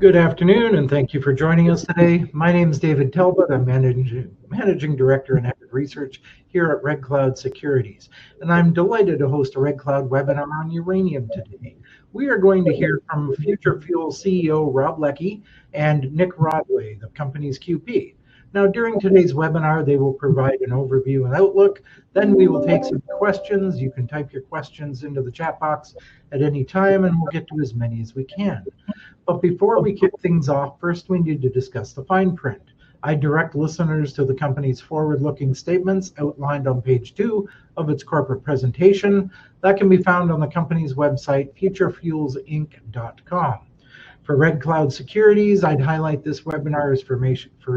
Good afternoon, and thank you for joining us today. My name is David Talbot. I'm Managing Director and Head of Research here at Red Cloud Securities, and I'm delighted to host a Red Cloud webinar on uranium today. We are going to hear from Future Fuel CEO Rob Leckie and Nick Rodway, the company's QP. Now, during today's webinar, they will provide an overview and outlook. Then we will take some questions. You can type your questions into the chat box at any time, and we'll get to as many as we can. But before we kick things off, first we need to discuss the fine print. I direct listeners to the company's forward-looking statements outlined on page 2 of its corporate presentation. That can be found on the company's website, futurefuelsinc.com. For Red Cloud Securities, I'd highlight this webinar is for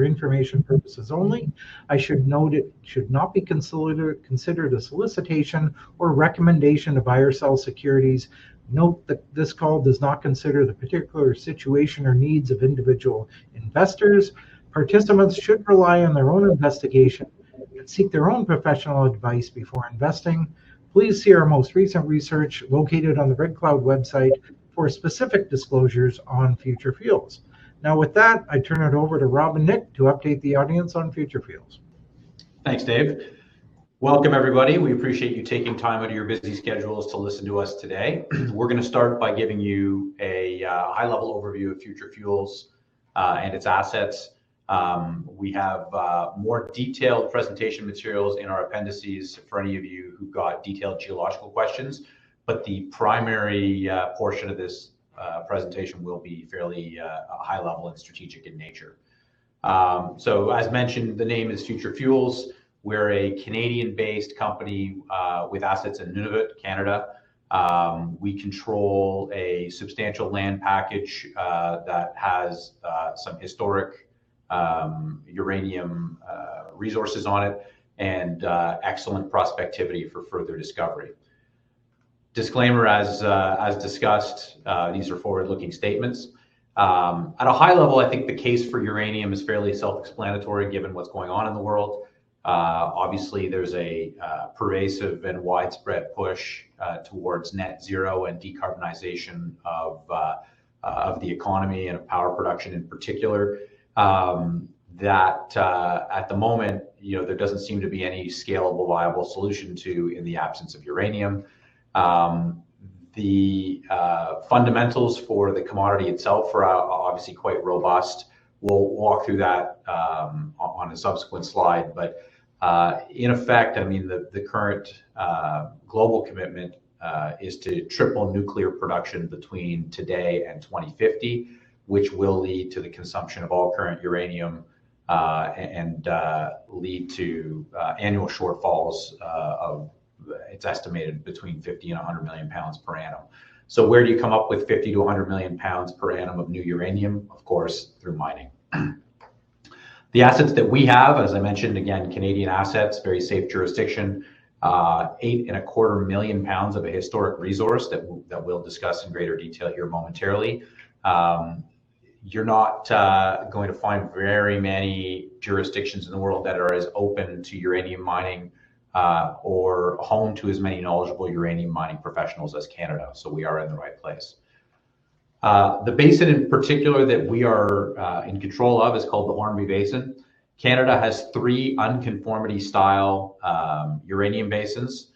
information purposes only. I should note it should not be considered a solicitation or recommendation to buy or sell securities. Note that this call does not consider the particular situation or needs of individual investors. Participants should rely on their own investigation and seek their own professional advice before investing. Please see our most recent research located on the Red Cloud website for specific disclosures on Future Fuels. Now with that, I turn it over to Rob and Nick to update the audience on Future Fuels. Thanks, Dave. Welcome, everybody. We appreciate you taking time out of your busy schedules to listen to us today. We're going to start by giving you a high-level overview of Future Fuels and its assets. We have more detailed presentation materials in our appendices for any of you who've got detailed geological questions, but the primary portion of this presentation will be fairly high-level and strategic in nature. So as mentioned, the name is Future Fuels. We're a Canadian-based company with assets in Nunavut, Canada. We control a substantial land package that has some historic uranium resources on it and excellent prospectivity for further discovery. Disclaimer, as discussed, these are forward-looking statements. At a high level, I think the case for uranium is fairly self-explanatory given what's going on in the world. Obviously, there's a pervasive and widespread push towards net zero and decarbonization of the economy and of power production in particular. That at the moment, there doesn't seem to be any scalable, viable solution to in the absence of uranium. The fundamentals for the commodity itself are obviously quite robust. We'll walk through that on a subsequent slide, but in effect, I mean, the current global commitment is to triple nuclear production between today and 2050, which will lead to the consumption of all current uranium and lead to annual shortfalls of, it's estimated, between 50 and 100 million pounds per annum. So where do you come up with 50 to 100 million pounds per annum of new uranium? Of course, through mining. The assets that we have, as I mentioned, again, Canadian assets, very safe jurisdiction, 8.25 million pounds of a historic resource that we'll discuss in greater detail here momentarily. You're not going to find very many jurisdictions in the world that are as open to uranium mining or home to as many knowledgeable uranium mining professionals as Canada. So we are in the right place. The basin in particular that we are in control of is called the Hornby Basin. Canada has 3 unconformity style uranium basins.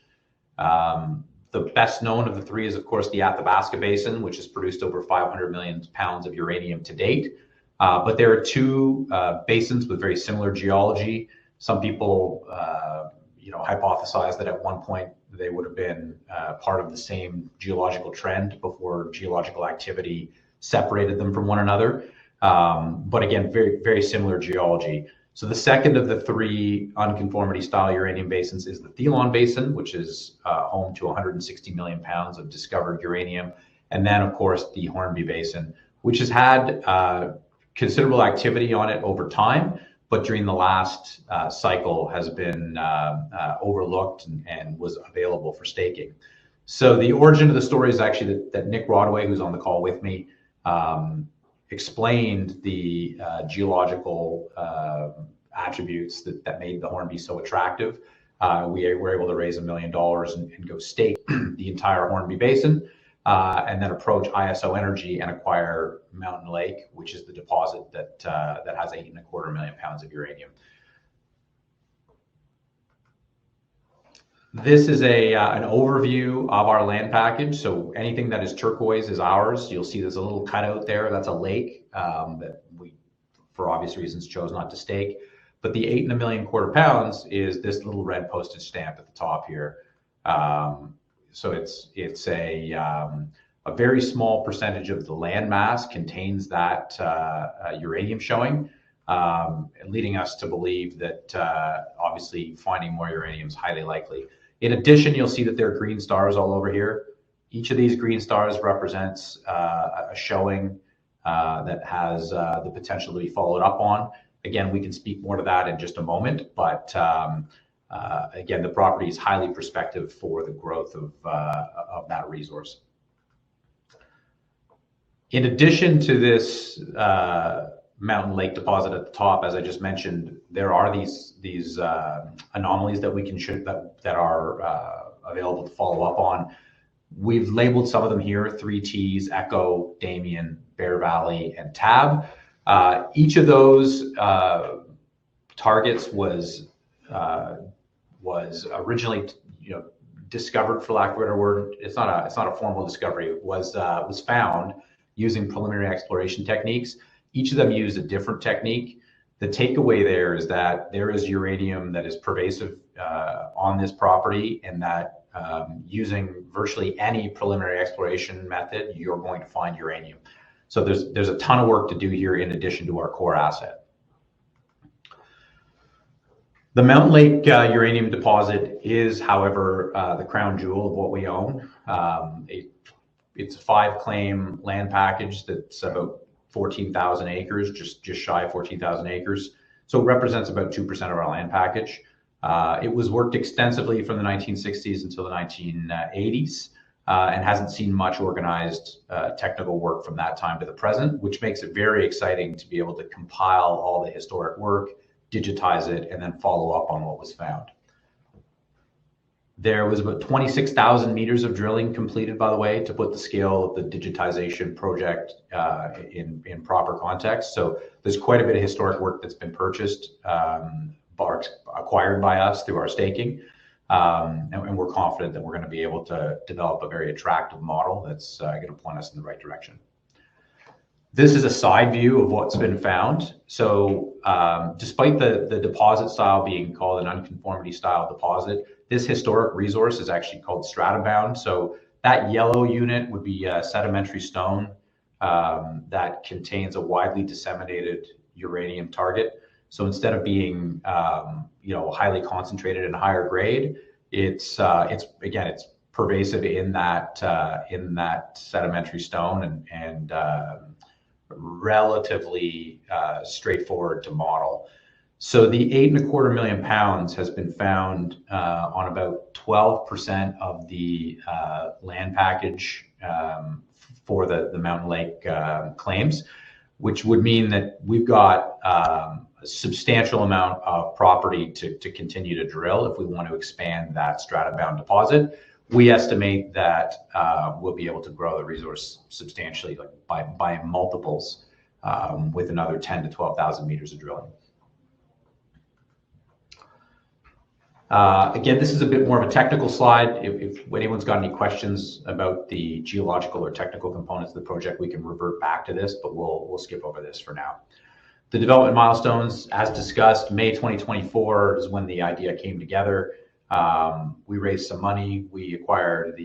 The best known of the 3 is, of course, the Athabasca Basin, which has produced over 500 million pounds of uranium to date. But there are 2 basins with very similar geology. Some people hypothesize that at one point they would have been part of the same geological trend before geological activity separated them from one another. But again, very, very similar geology. So the second of the 3 unconformity style uranium basins is the Thelon Basin, which is home to 160 million pounds of discovered uranium. And then, of course, the Hornby Basin, which has had considerable activity on it over time, but during the last cycle has been overlooked and was available for staking. So the origin of the story is actually that Nick Rodway, who's on the call with me, explained the geological attributes that made the Hornby so attractive. We were able to raise $1 million and go stake the entire Hornby Basin. and then approach ISO Energy and acquire Mountain Lake, which is the deposit that has 8.25 million pounds of uranium. This is an overview of our land package. So anything that is turquoise is ours. You'll see there's a little cutout there. That's a lake that we, for obvious reasons, chose not to stake. But the 8.25 million pounds is this little red postage stamp at the top here. So it's a very small percentage of the land mass contains that uranium showing, leading us to believe that obviously finding more uranium is highly likely. In addition, you'll see that there are green stars all over here. Each of these green stars represents a showing that has the potential to be followed up on. Again, we can speak more to that in just a moment, but again, the property is highly prospective for the growth of that resource. In addition to this Mountain Lake deposit at the top, as I just mentioned, there are these anomalies that we can that are available to follow up on. We've labeled some of them here: 3Ts, Echo, Damien, Bear Valley, and Tab. Each of those targets was originally, discovered, for lack of a better word. It's not a formal discovery. It was found using preliminary exploration techniques. Each of them used a different technique. The takeaway there is that there is uranium that is pervasive on this property, and that using virtually any preliminary exploration method, you're going to find uranium. So there's a ton of work to do here in addition to our core asset. The Mountain Lake uranium deposit is, however, the crown jewel of what we own. It's a 5-claim land package that's about 14,000 acres, just shy of 14,000 acres. So it represents about 2% of our land package. It was worked extensively from the 1960s until the 1980s and hasn't seen much organized technical work from that time to the present, which makes it very exciting to be able to compile all the historic work, digitize it, and then follow up on what was found. There was about 26,000 meters of drilling completed, by the way, to put the scale of the digitization project in proper context. So there's quite a bit of historic work that's been purchased, acquired by us through our staking. And we're confident that we're going to be able to develop a very attractive model that's going to point us in the right direction. This is a side view of what's been found. So despite the deposit style being called an unconformity style deposit, this historic resource is actually called stratabound. So that yellow unit would be a sedimentary stone that contains a widely disseminated uranium target. So instead of being highly concentrated and higher grade, it's pervasive in that sedimentary stone and relatively straightforward to model. So the 8.25 million pounds has been found on about 12% of the land package for the Mountain Lake claims, which would mean that we've got a substantial amount of property to continue to drill if we want to expand that stratabound deposit. We estimate that we'll be able to grow the resource substantially, by multiples, with another 10,000 to 12,000 meters of drilling. Again, this is a bit more of a technical slide. If anyone's got any questions about the geological or technical components of the project, we can revert back to this, but we'll skip over this for now. The development milestones, as discussed, May 2024 is when the idea came together. We raised some money. We acquired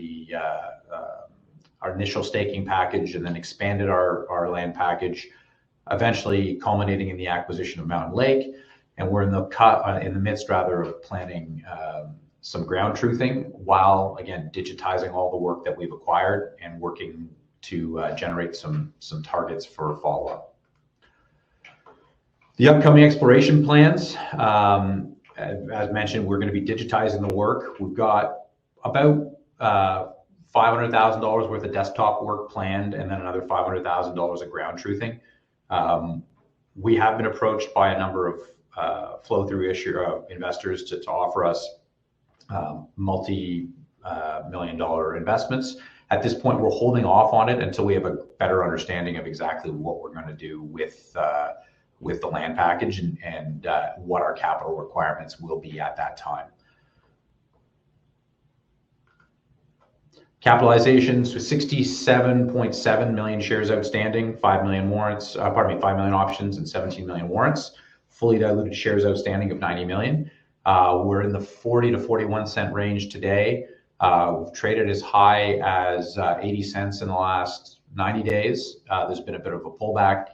our initial staking package and then expanded our land package, eventually culminating in the acquisition of Mountain Lake. And we're in the midst of planning some ground truthing, while again digitizing all the work that we've acquired and working to generate some targets for follow-up. The upcoming exploration plans, as mentioned, we're going to be digitizing the work. We've got about $500,000 worth of desktop work planned, and then another $500,000 of ground truthing. We have been approached by a number of flow-through investors to offer us multi-million-dollar investments, At this point, we're holding off on it until we have a better understanding of exactly what we're going to do with the land package and what our capital requirements will be at that time. Capitalizations with 67.7 million shares outstanding, 5 million warrants, 5 million options and 17 million warrants, fully diluted shares outstanding of 90 million. We're in the 40 to 41 cent range today. We've traded as high as 80 cents in the last 90 days. There's been a bit of a pullback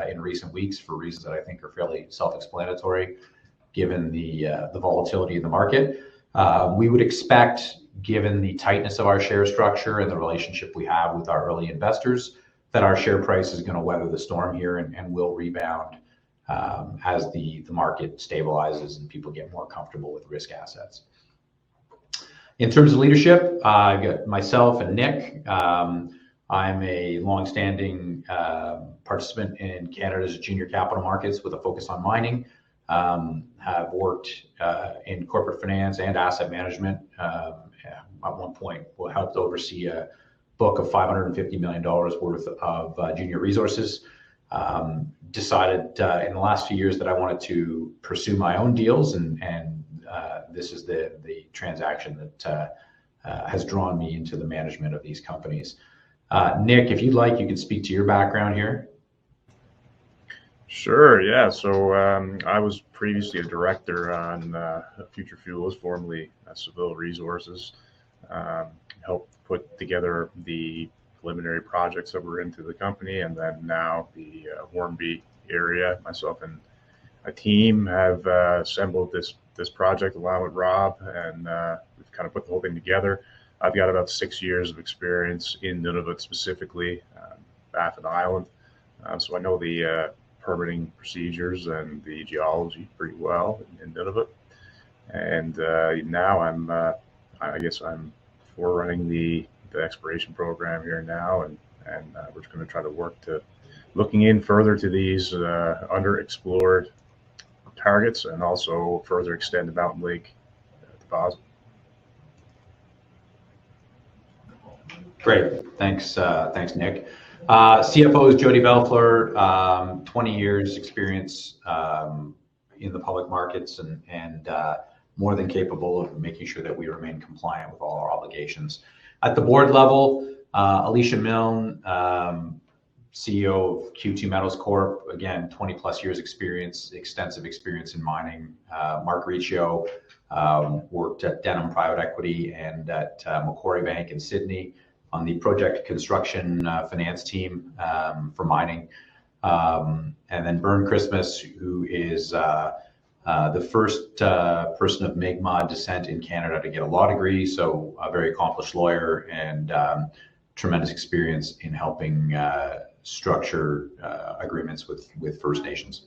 in recent weeks for reasons that I think are fairly self-explanatory, given the volatility in the market. We would expect, given the tightness of our share structure and the relationship we have with our early investors, that our share price is going to weather the storm here and will rebound as the market stabilizes and people get more comfortable with risk assets. In terms of leadership, I've got myself and Nick. I'm a longstanding participant in Canada's junior capital markets with a focus on mining. Have worked in corporate finance and asset management. At one point, we helped oversee a book of $550 million worth of junior resources. Decided in the last few years that I wanted to pursue my own deals, and this is the transaction that has drawn me into the management of these companies. Nick, if you'd like, you can speak to your background here. Sure, yeah. So I was previously a director on FTUR Fuels, formerly Seville Resources. Helped put together the preliminary projects that were into the company, and then now the Hornby area. Myself and a team have assembled this project along with Rob, and we've kind of put the whole thing together. I've got about 6 years of experience in Nunavut, specifically Baffin Island, so I know the permitting procedures and the geology pretty well in Nunavut. And now I guess I'm forerunning the exploration program here now, and we're just going to try to work to looking in further to these underexplored targets, and also further extend the Mountain Lake deposit. Great, thanks Nick. CFO is Jody Belfleur, 20 years experience in the public markets, and more than capable of making sure that we remain compliant with all our obligations. At the board level, Alicia Milne, CEO of Q2 Metals Corp. Again, 20 plus years experience, extensive experience in mining. Mark Riccio worked at Denham Private Equity and at Macquarie Bank in Sydney on the project construction finance team for mining. And then Bern Christmas, who is the first person of Mi'kmaq descent in Canada to get a law degree, so a very accomplished lawyer and tremendous experience in helping structure agreements with First Nations.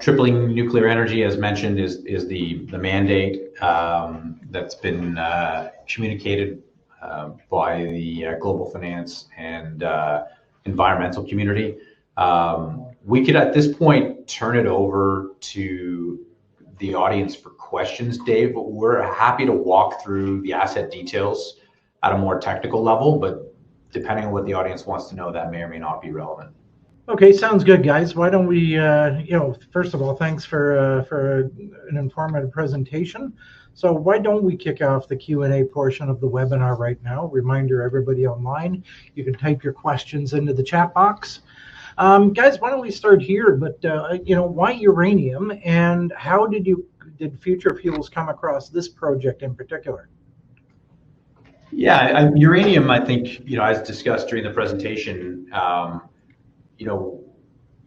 Tripling nuclear energy, as mentioned, is the mandate that's been communicated by the global finance and environmental community. We could, at this point, turn it over to the audience for questions, Dave, but we're happy to walk through the asset details at a more technical level, but depending on what the audience wants to know, that may or may not be relevant. Okay, sounds good, guys. Why don't we, first of all, thanks for an informative presentation. So why don't we kick off the Q&A portion of the webinar right now? Reminder, everybody online, you can type your questions into the chat box. Guys, why don't we start here? But why uranium, and how did FTUR Fuels come across this project in particular? Yeah, uranium, I think, as discussed during the presentation,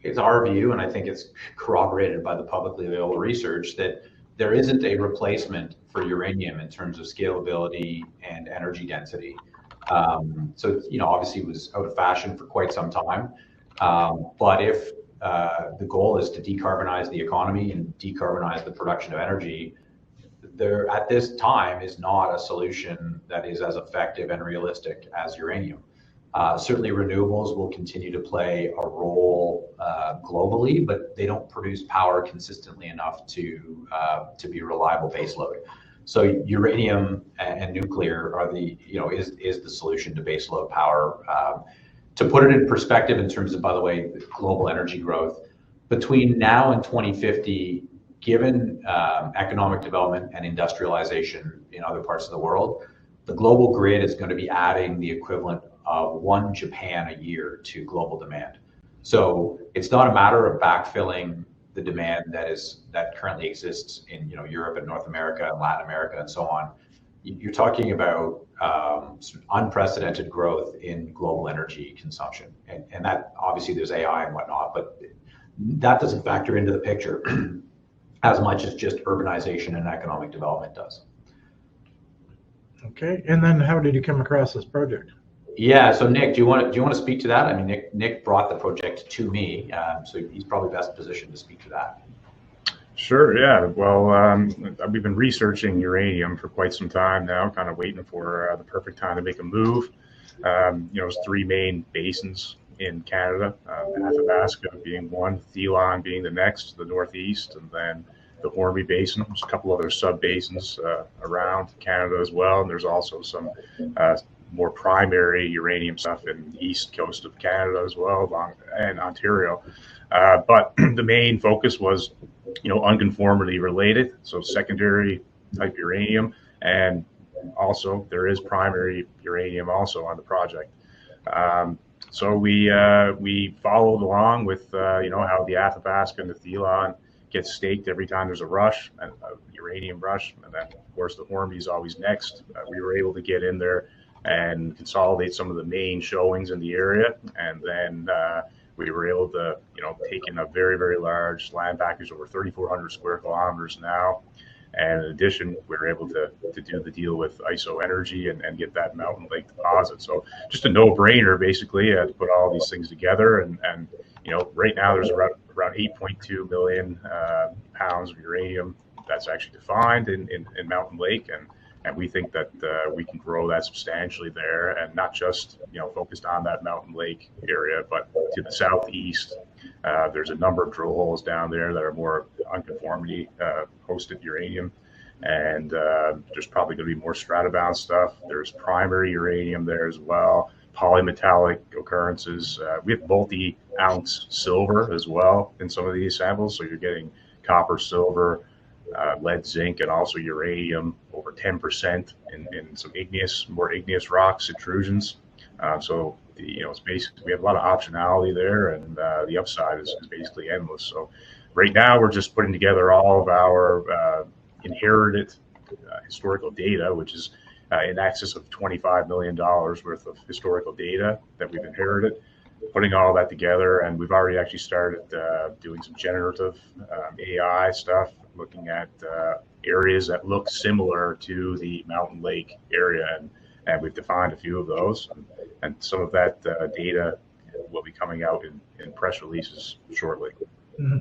it's our view, and I think it's corroborated by the publicly available research, that there isn't a replacement for uranium in terms of scalability and energy density. So, obviously it was out of fashion for quite some time. But if the goal is to decarbonize the economy and decarbonize the production of energy, there at this time is not a solution that is as effective and realistic as uranium. Certainly renewables will continue to play a role globally, but they don't produce power consistently enough to be a reliable baseload. So uranium and nuclear are is the solution to baseload power. To put it in perspective in terms of, by the way, global energy growth, between now and 2050, given economic development and industrialization in other parts of the world, the global grid is going to be adding the equivalent of one Japan a year to global demand. So it's not a matter of backfilling the demand that currently exists in Europe and North America and Latin America and so on. You're talking about unprecedented growth in global energy consumption, and that obviously there's AI and whatnot, but that doesn't factor into the picture as much as just urbanization and economic development does. Okay, and then how did you come across this project? Yeah, so Nick, do you want to speak to that? I mean, Nick brought the project to me, so he's probably best positioned to speak to that. Sure, yeah. Well, we've been researching uranium for quite some time now, kind of waiting for the perfect time to make a move. There's three main basins in Canada, Athabasca being one, Thelon being the next to the northeast, and then the Hornby Basin. There's a couple other sub-basins around Canada as well, and there's also some more primary uranium stuff in the east coast of Canada as well, and Ontario. But the main focus was, unconformity related, so secondary type uranium, and also there is primary uranium also on the project. So we followed along with how the Athabasca and the Thelon gets staked every time there's a rush, a uranium rush, and then of course the Hornby is always next. We were able to get in there and consolidate some of the main showings in the area, and then we were able to take in a very, very large land package, over 3,400 square kilometers now. And in addition, we were able to do the deal with ISO Energy and get that Mountain Lake deposit. So just a no-brainer, basically, to put all these things together. And right now there's around 8.2 million pounds of uranium that's actually defined in Mountain Lake, and we think that we can grow that substantially there, and not just focused on that Mountain Lake area, but to the southeast. There's a number of drill holes down there that are more unconformity hosted uranium, and there's probably going to be more stratobound stuff. There's primary uranium there as well, polymetallic occurrences. We have multi-ounce silver as well in some of these samples, so you're getting copper, silver, lead, zinc, and also uranium over 10% in some more igneous rocks, intrusions. So it's basically, we have a lot of optionality there, and the upside is basically endless. So right now we're just putting together all of our inherited historical data, which is in excess of $25 million worth of historical data that we've inherited, putting all that together. And we've already actually started doing some generative AI stuff, looking at areas that look similar to the Mountain Lake area, and we've defined a few of those, and some of that data will be coming out in press releases shortly. Mm-hmm.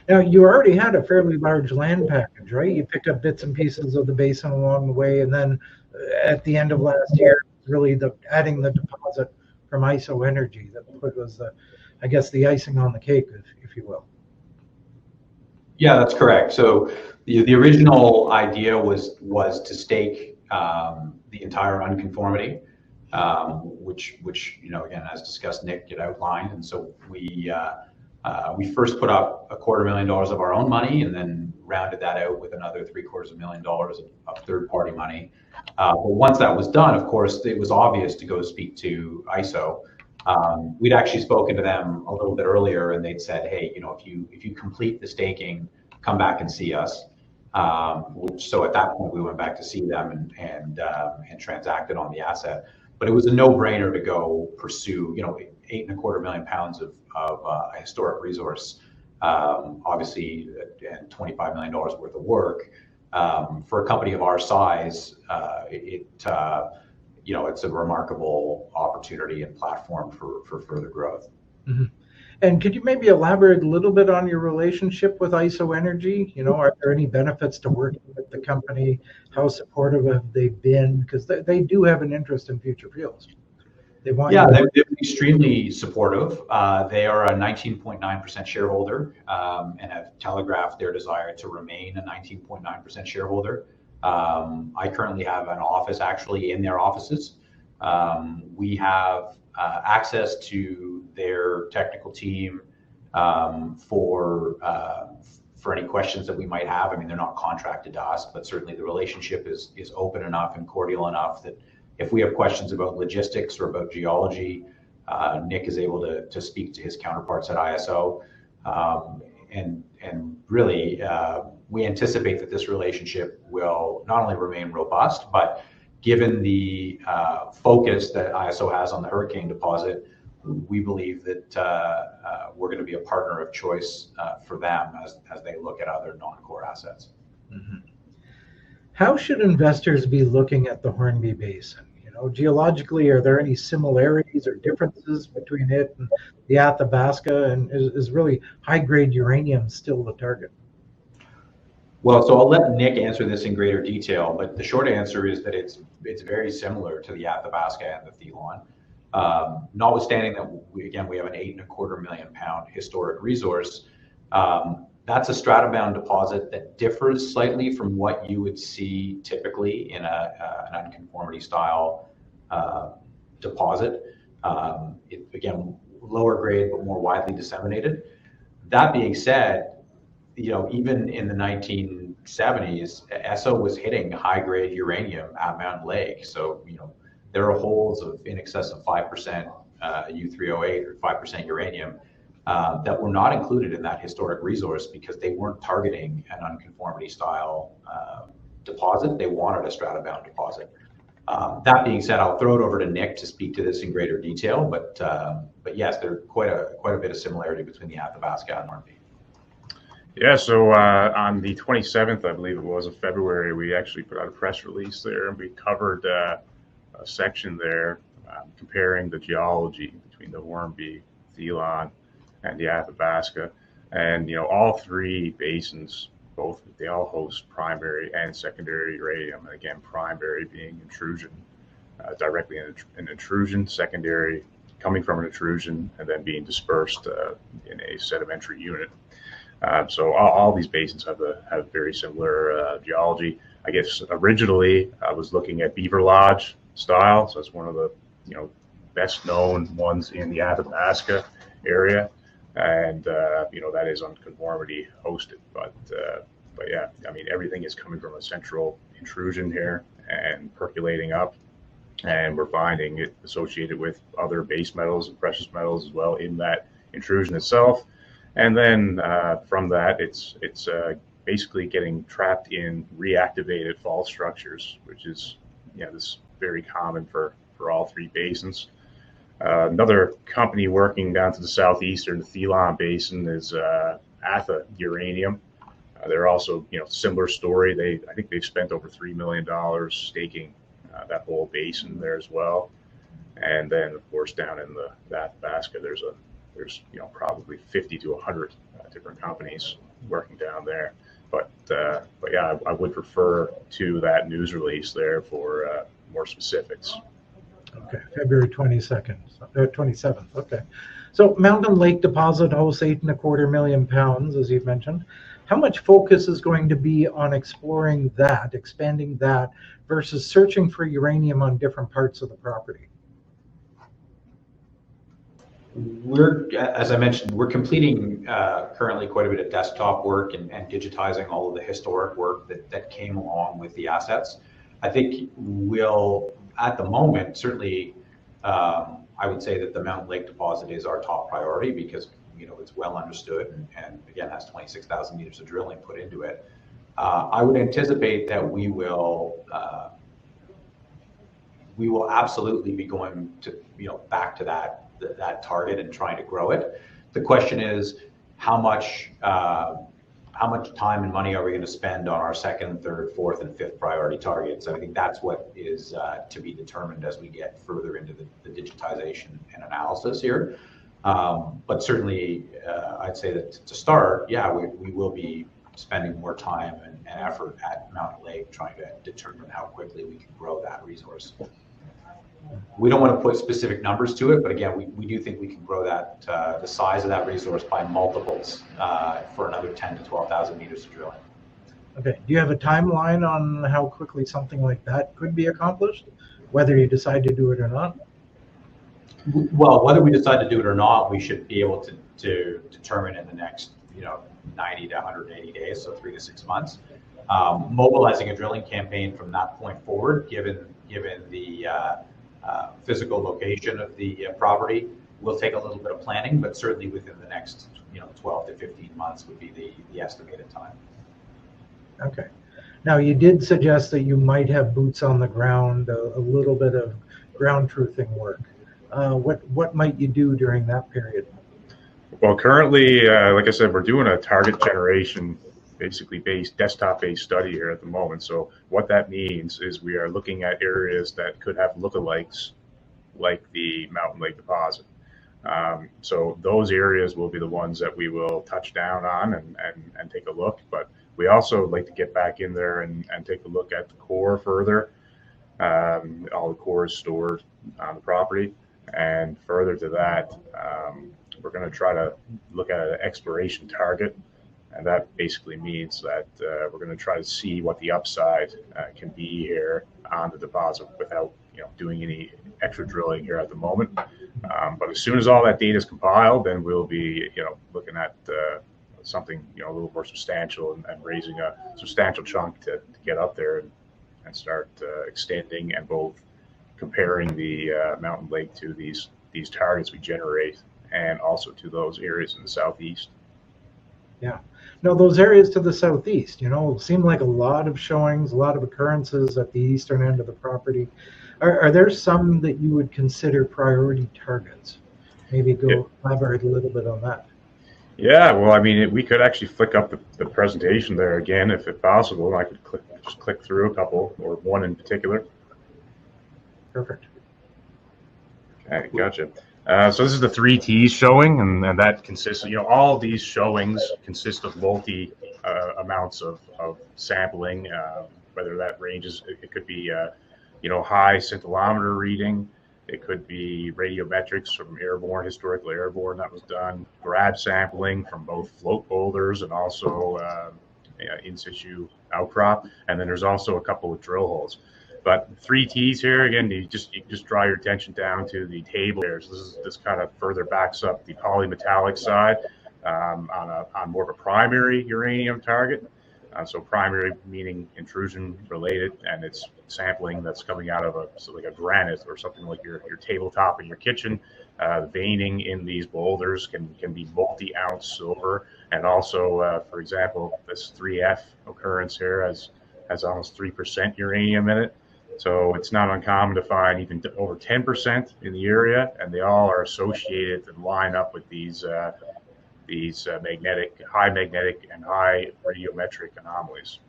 Now, you already had a fairly large land package, right? You picked up bits and pieces of the basin along the way, and then at the end of last year, really adding the deposit from ISO Energy that was the icing on the cake, if you will. Yeah, that's correct. So the original idea was to stake the entire unconformity, which again, as discussed, Nick had outlined, and so we first put up $250,000 of our own money, and then rounded that out with another $750,000 of third-party money. But once that was done, of course, it was obvious to go speak to ISO. We'd actually spoken to them a little bit earlier, and they'd said, hey, if you complete the staking, come back and see us. So at that point, we went back to see them and transacted on the asset. But it was a no-brainer to go pursue, 8.25 million pounds of historic resource, obviously, and $25 million worth of work. For a company of our size, it's a remarkable opportunity and platform for further growth. Mm-hmm. And could you maybe elaborate a little bit on your relationship with ISO Energy? Are there any benefits to working with the company? How supportive have they been? Because they do have an interest in future fuels. They've been extremely supportive. They are a 19.9% shareholder and have telegraphed their desire to remain a 19.9% shareholder. I currently have an office actually in their offices. We have access to their technical team for any questions that we might have. I mean, they're not contracted to us, but certainly the relationship is open enough and cordial enough that if we have questions about logistics or about geology, Nick is able to speak to his counterparts at ISO. And really, we anticipate that this relationship will not only remain robust, but given the focus that ISO has on the Hurricane deposit, we believe that we're going to be a partner of choice for them as they look at other non-core assets. Mm-hmm. How should investors be looking at the Hornby Basin? You know, geologically, are there any similarities or differences between it and the Athabasca? And is really high-grade uranium still the target? Well, so I'll let Nick answer this in greater detail, but the short answer is that it's very similar to the Athabasca and the Thelon. Notwithstanding that, we have an 8.25 million pound historic resource. That's a stratabound deposit that differs slightly from what you would see typically in an unconformity style deposit. Again, lower grade but more widely disseminated. That being said, you know, even in the 1970s, ESSO was hitting high grade uranium at Mountain Lake. So, you know, there are holes of in excess of 5% U3O8 or 5% uranium that were not included in that historic resource because they weren't targeting an unconformity style deposit. They wanted a stratabound deposit. That being said, I'll throw it over to Nick to speak to this in greater detail. But yes, there's quite a bit of similarity between the Athabasca and Hornby. Yeah, so on the 27th, I believe it was, of February, we actually put out a press release there, and we covered a section there comparing the geology between the Hornby, Thelon, and the Athabasca. And, you know, all three basins, they all host primary and secondary uranium. And again, primary being intrusion, directly an intrusion, secondary coming from an intrusion, and then being dispersed in a sedimentary unit. So all these basins have very similar geology. I guess originally I was looking at Beaver Lodge style, so it's one of the best known ones in the Athabasca area, and that is unconformity hosted. But yeah, I mean, everything is coming from a central intrusion here and percolating up, and we're finding it associated with other base metals and precious metals as well in that intrusion itself. And then from that, it's basically getting trapped in reactivated fault structures, which is this is very common for all three basins. Another company working down to the southeastern, the Thelon Basin, is Atha Uranium. They're also similar story. I think they've spent over $3 million staking that whole basin there as well. And then of course down in the Athabasca, there's probably 50 to 100 different companies working down there. But yeah, I would refer to that news release there for more specifics. Okay, February 27th. Okay. So Mountain Lake deposit hosts 8.25 million pounds, as you've mentioned. How much focus is going to be on exploring that, expanding that, versus searching for uranium on different parts of the property? As I mentioned, we're completing currently quite a bit of desktop work and digitizing all of the historic work that came along with the assets. I think we'll, at the moment, certainly, I would say that the Mountain Lake deposit is our top priority because it's well understood and again has 26,000 meters of drilling put into it. I would anticipate that we will absolutely be going to back to that target and trying to grow it. The question is how much time and money are we going to spend on our second, third, fourth, and fifth priority targets? I think that's what is to be determined as we get further into the digitization and analysis here. But certainly, I'd say that to start, yeah, we will be spending more time and effort at Mountain Lake trying to determine how quickly we can grow that resource. We don't want to put specific numbers to it, but again, we do think we can grow that the size of that resource by multiples for another 10 to 12,000 meters of drilling. Okay. Do you have a timeline on how quickly something like that could be accomplished, whether you decide to do it or not? Well, whether we decide to do it or not, we should be able to determine in the next, 90 to 180 days, so 3 to 6 months. Mobilizing a drilling campaign from that point forward, given the physical location of the property, will take a little bit of planning, but certainly within the next 12 to 15 months would be the estimated time. Okay. Now, you did suggest that you might have boots on the ground, a little bit of ground truthing work. What might you do during that period? Well, currently, like I said, we're doing a target generation, basically desktop-based study here at the moment. So what that means is we are looking at areas that could have lookalikes like the Mountain Lake deposit. So those areas will be the ones that we will touch down on and take a look. But we also like to get back in there and take a look at the core further. All the core is stored on the property. And further to that, we're going to try to look at an exploration target. And that basically means that we're going to try to see what the upside can be here on the deposit without doing any extra drilling here at the moment. But as soon as all that data is compiled, then we'll be looking at something a little more substantial and raising a substantial chunk to get up there and start extending and both comparing the Mountain Lake to these targets we generate and also to those areas in the southeast. Yeah. No, those areas to the southeast, seem like a lot of showings, a lot of occurrences at the eastern end of the property. Are there some that you would consider priority targets? Maybe elaborate a little bit on that. Yeah, well, I mean, we could actually flick up the presentation there again if it's possible. I could just click through a couple or one in particular. Perfect. Okay, gotcha. So this is the 3Ts showing, and that consists of, all of these showings consist of multi amounts of sampling, whether that ranges, it could be, high scintillometer reading, it could be radiometrics from historical airborne that was done, grab sampling from both float boulders and also in situ outcrop, and then there's also a couple of drill holes. But 3Ts here, again, you just draw your attention down to the table here. So this kind of further backs up the polymetallic side on more of a primary uranium target. So primary meaning intrusion related, and it's sampling that's coming out of like a granite or something like your tabletop in your kitchen. Veining in these boulders can be multi-ounce silver, and also, for example, this 3F occurrence here has almost 3% uranium in it. So it's not uncommon to find even over 10% in the area, and they all are associated and line up with these high magnetic and high radiometric anomalies.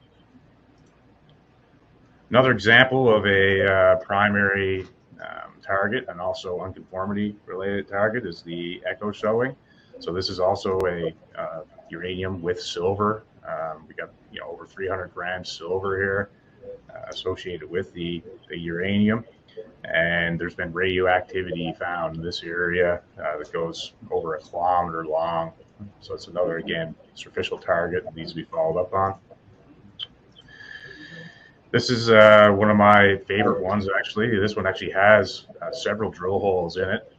Another example of a primary target and also unconformity related target is the echo showing. So this is also a uranium with silver. We got over 300 grams silver here associated with the uranium, and there's been radioactivity found in this area that goes over 1 kilometer long. So it's another, again, superficial target that needs to be followed up on. This is one of my favorite ones, actually. This one actually has several drill holes in it.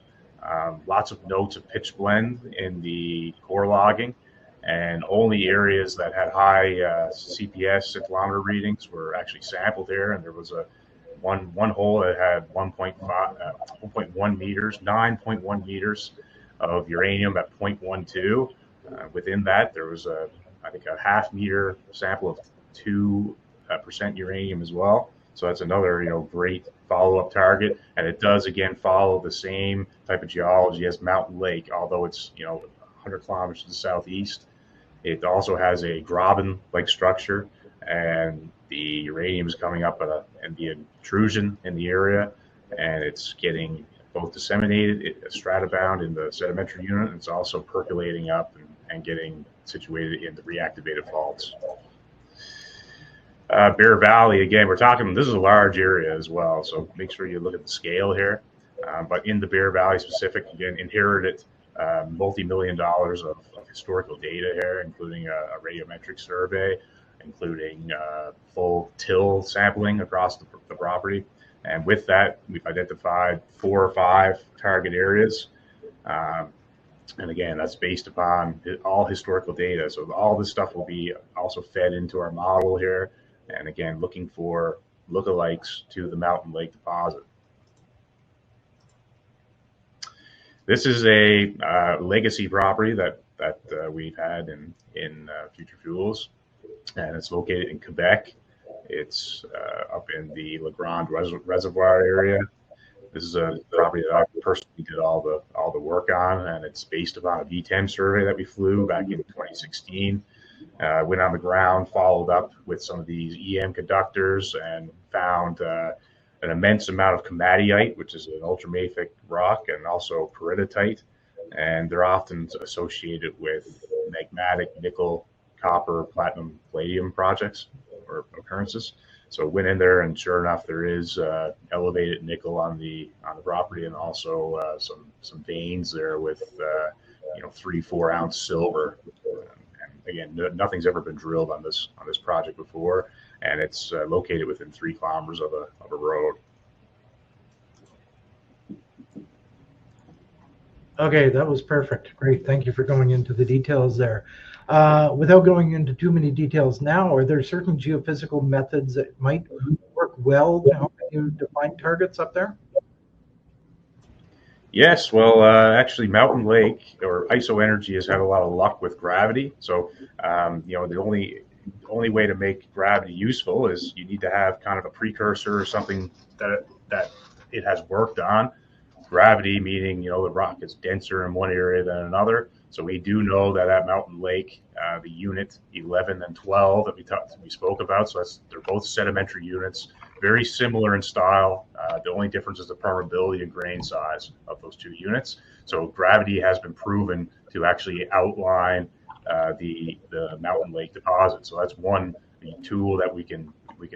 Lots of notes of pitch blend in the core logging, and only areas that had high CPS scintillometer readings were actually sampled here. And there was one hole that had 1.1 meters, 9.1 meters of uranium at 0.12. Within that, there was I think a half meter sample of 2% uranium as well. So that's another great follow-up target, and it does again follow the same type of geology as Mountain Lake, although it's 100 kilometers to the southeast. It also has a graben-like structure, and the uranium is coming up and the intrusion in the area, and it's getting both disseminated, stratobound in the sedimentary unit, and it's also percolating up and getting situated in the reactivated faults. Bear Valley, again, we're talking, this is a large area as well, so make sure you look at the scale here. But in the Bear Valley specific, again, inherited multi-million dollars of historical data here, including a radiometric survey including full till sampling across the property. And with that, we've identified 4 or 5 target areas. And again, that's based upon all historical data. So all this stuff will be also fed into our model here. And again, looking for lookalikes to the Mountain Lake deposit. This is a legacy property that we've had in Future Fuels, and it's located in Quebec. It's up in the La Grande Reservoir area. This is a property that I personally did all the work on, and it's based upon a VTEM survey that we flew back in 2016. Went on the ground, followed up with some of these EM conductors, and found an immense amount of komatiite, which is an ultramafic rock, and also peridotite, and they're often associated with magmatic nickel, copper, platinum, palladium projects or occurrences. So went in there, and sure enough, there is elevated nickel on the property, and also some veins there with 3-4 ounce silver. And again, nothing's ever been drilled on this project before, and it's located within 3 kilometers of a road. Okay, that was perfect. Great. Thank you for going into the details there. Without going into too many details now, are there certain geophysical methods that might work well to help you define targets up there? Yes, well, actually, Mountain Lake or ISOenergy has had a lot of luck with gravity. So, the only way to make gravity useful is you need to have kind of a precursor or something that it has worked on. Gravity meaning, the rock is denser in one area than another. So we do know that at Mountain Lake, the unit 11 and 12 that we spoke about, so they're both sedimentary units, very similar in style. The only difference is the permeability and grain size of those 2 units. So gravity has been proven to actually outline the Mountain Lake deposit. So that's one tool that we can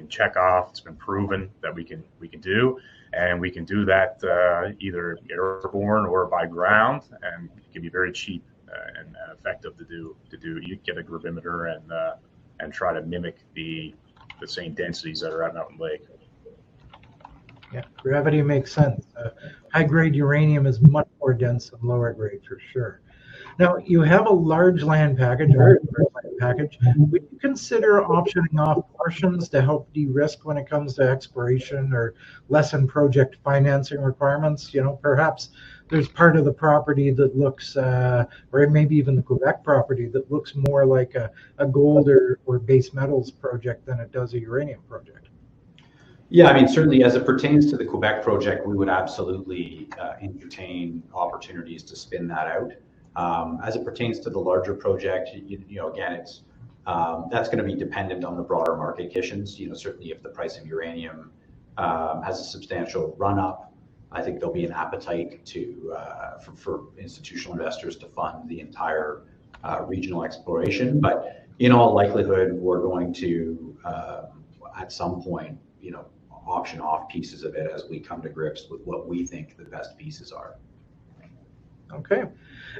check off. It's been proven that we can do, and we can do that either airborne or by ground, and it can be very cheap and effective to do. You get a gravimeter and try to mimic the same densities that are at Mountain Lake. Yeah, gravity makes sense. High-grade uranium is much more dense than lower grade for sure. Now, you have a large land package, very large land package. Would you consider optioning off portions to help de-risk when it comes to exploration or lessen project financing requirements? Perhaps there's part of the property that looks, or maybe even the Quebec property that looks more like a gold or base metals project than it does a uranium project. Yeah, I mean, certainly as it pertains to the Quebec project, we would absolutely entertain opportunities to spin that out. As it pertains to the larger project, again, it's that's going to be dependent on the broader market conditions. Certainly if the price of uranium has a substantial run up, I think there'll be an appetite for institutional investors to fund the entire regional exploration. But in all likelihood, we're going to at some point, auction off pieces of it as we come to grips with what we think the best pieces are. Okay.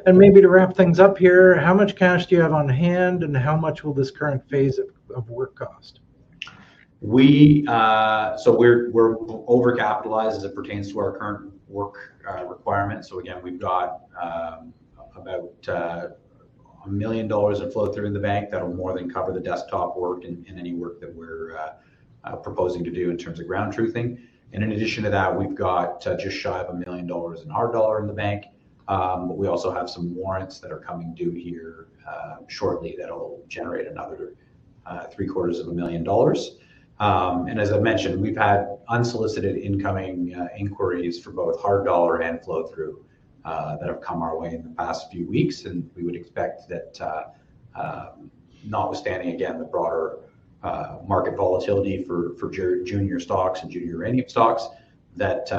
And maybe to wrap things up here, how much cash do you have on hand, and how much will this current phase of work cost? We're overcapitalized as it pertains to our current work requirements. So again, we've got about $1 million in flow through in the bank that'll more than cover the desktop work and any work that we're proposing to do in terms of ground truthing. And in addition to that, we've got just shy of $1 million in hard dollar in the bank. But we also have some warrants that are coming due here shortly that'll generate another $750,000. And as I mentioned, we've had unsolicited incoming inquiries for both hard dollar and flow through that have come our way in the past few weeks. And we would expect that, notwithstanding again the broader market volatility for junior stocks and junior uranium stocks, that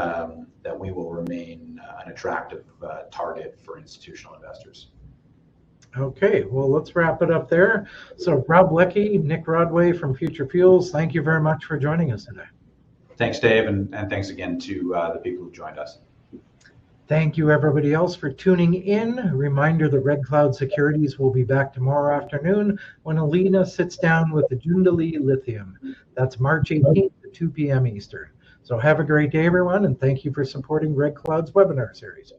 we will remain an attractive target for institutional investors. Okay, well, let's wrap it up there. So Rob Leckie, Nick Rodway from Future Fuels, thank you very much for joining us today. Thanks, Dave, and thanks again to the people who joined us. Thank you, everybody else, for tuning in. A reminder that Red Cloud Securities will be back tomorrow afternoon when Alina sits down with the Joondalup Lithium. That's March 18th at 2 p.m. Eastern. So have a great day, everyone, and thank you for supporting Red Cloud's webinar series.